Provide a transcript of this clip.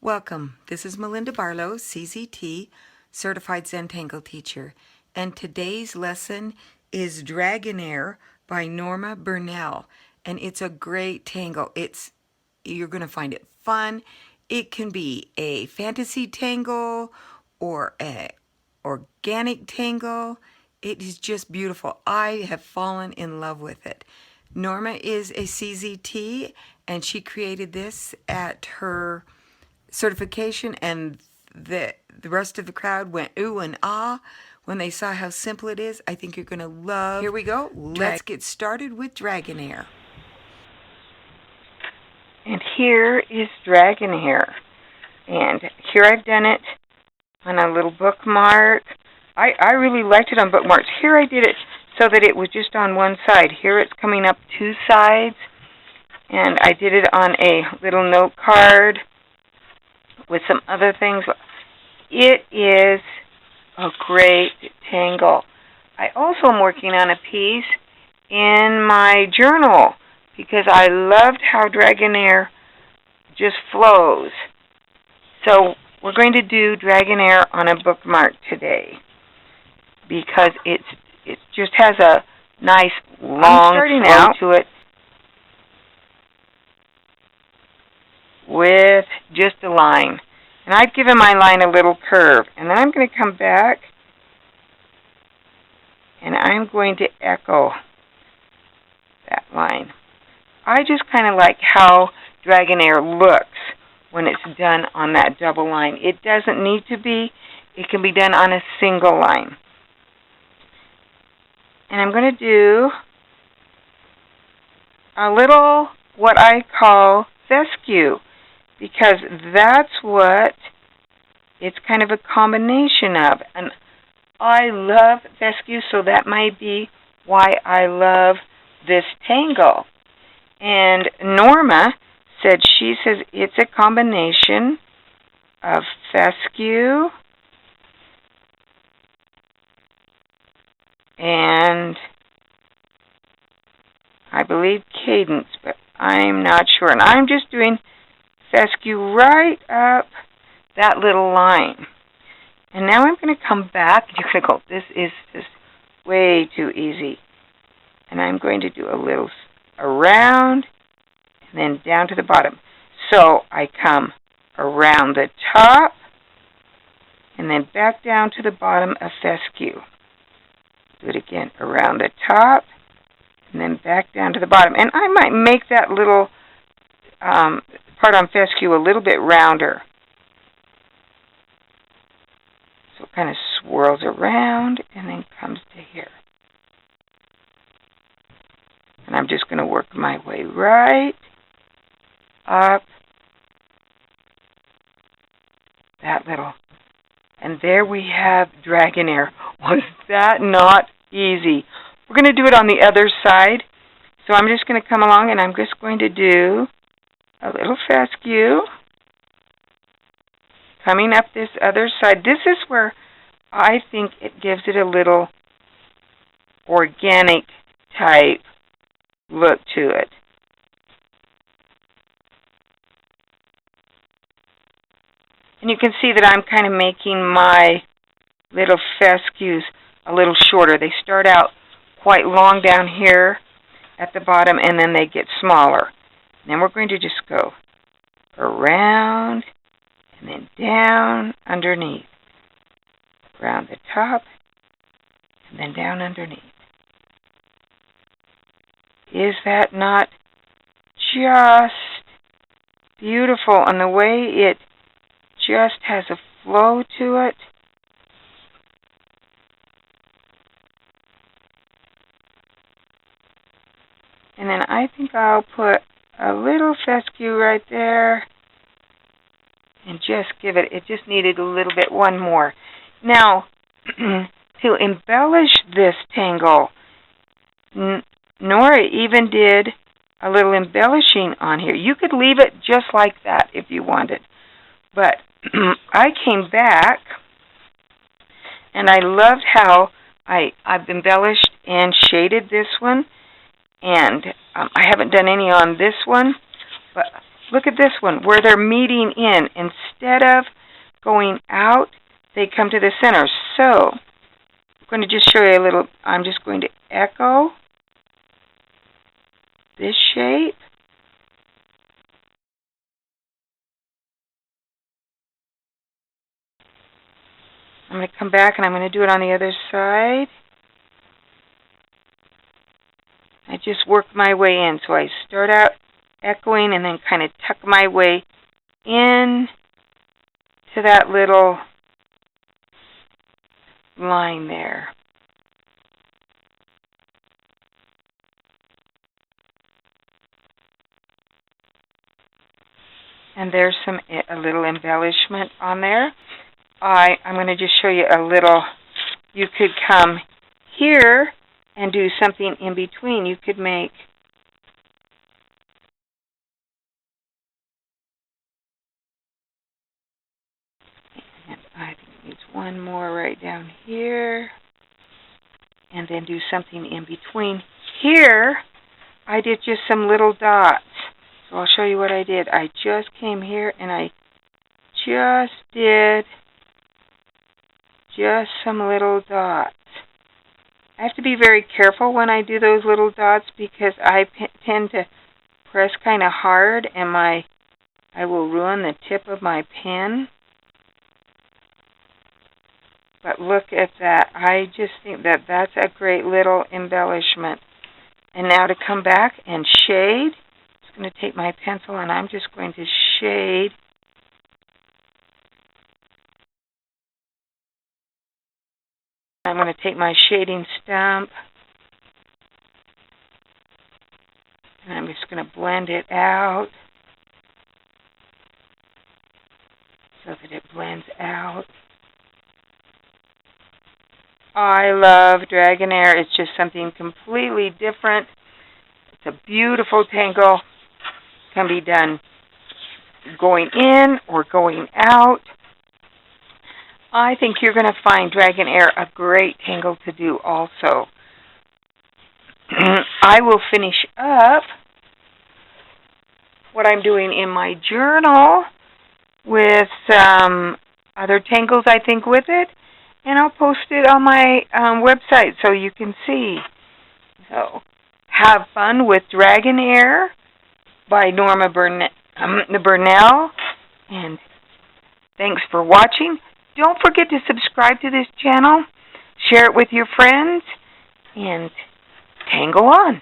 Welcome. This is Melinda Barlow, CZT, Certified Zen Tangle Teacher, and today's lesson is Dragonair by Norma Burnell, and it's a great tangle. You're going to find it fun. It can be a fantasy tangle or a organic tangle. It is just beautiful. I have fallen in love with it. Norma is a CZT, and she created this at her certification, and the rest of the crowd went ooh and ah when they saw how simple it is. I think you're going to love. Here we go. Let's get started with Dragonair. And here is Dragonair. And here I've done it on a little bookmark. I really liked it on bookmarks. Here I did it so that it was just on one side. Here it's coming up two sides. And I did it on a little note card with some other things. It is a great tangle. I also am working on a piece in my journal because I loved how Dragonair just flows. So we're going to do Dragonair on a bookmark today because it just has a nice long flow to it with just a line. And I've given my line a little curve. And then I'm going to come back and I'm going to echo that line. I just kind of like how Dragonair looks when it's done on that double line. It doesn't need to be. It can be done on a single line. And I'm going to do a little what I call fescue, because that's what it's kind of a combination of. And I love fescue, so that might be why I love this tangle. And Norma said it's a combination of fescue and I believe cadence, but I'm not sure. And I'm just doing fescue right up that little line. And now I'm going to come back. You're going to go, this is just way too easy. And I'm going to do a little around and then down to the bottom. So I come around the top and then back down to the bottom of fescue. Do it again, around the top and then back down to the bottom. And I might make that little part on fescue a little bit rounder. So it kind of swirls around and then comes to here. And I'm just going to work my way right up that little. And there we have Dragonair. Was that not easy? We're going to do it on the other side. So I'm just going to come along and I'm just going to do a little fescue coming up this other side. This is where I think it gives it a little organic type look to it. And you can see that I'm kind of making my little fescues a little shorter. They start out quite long down here at the bottom and then they get smaller. And then we're going to just go around and then down underneath. Around the top and then down underneath. Is that not just beautiful? And the way it just has a flow to it. And then I think I'll put a little fescue right there and just give it just needed a little bit, one more. Now, to embellish this tangle, Nora even did a little embellishing on here. You could leave it just like that if you wanted. But I came back and I loved how I've embellished and shaded this one. And I haven't done any on this one, but look at this one, where they're meeting in. Instead of going out, they come to the center. So, I'm going to just show you a little, I'm just going to echo this shape. I'm going to come back and I'm going to do it on the other side. I just work my way in. So I start out echoing and then kind of tuck my way in to that little line there. And there's a little embellishment on there. I'm going to just show you a little. You could come here and do something in between. You could make and I think it needs one more right down here. And then do something in between. Here, I did just some little dots. So I'll show you what I did. I just came here and I just did just some little dots. I have to be very careful when I do those little dots because I tend to press kind of hard and I will ruin the tip of my pen. But look at that. I just think that that's a great little embellishment. And now to come back and shade, I'm going to take my pencil and I'm just going to shade. I'm going to take my shading stump and I'm just going to blend it out so that it blends out. I love Dragonair. It's just something completely different. It's a beautiful tangle. It can be done going in or going out. I think you're going to find Dragonair a great tangle to do also. I will finish up what I'm doing in my journal with some other tangles, I think, with it. And I'll post it on my website so you can see. So, have fun with Dragonair by Norma Burnell. And thanks for watching. Don't forget to subscribe to this channel, share it with your friends, and tangle on.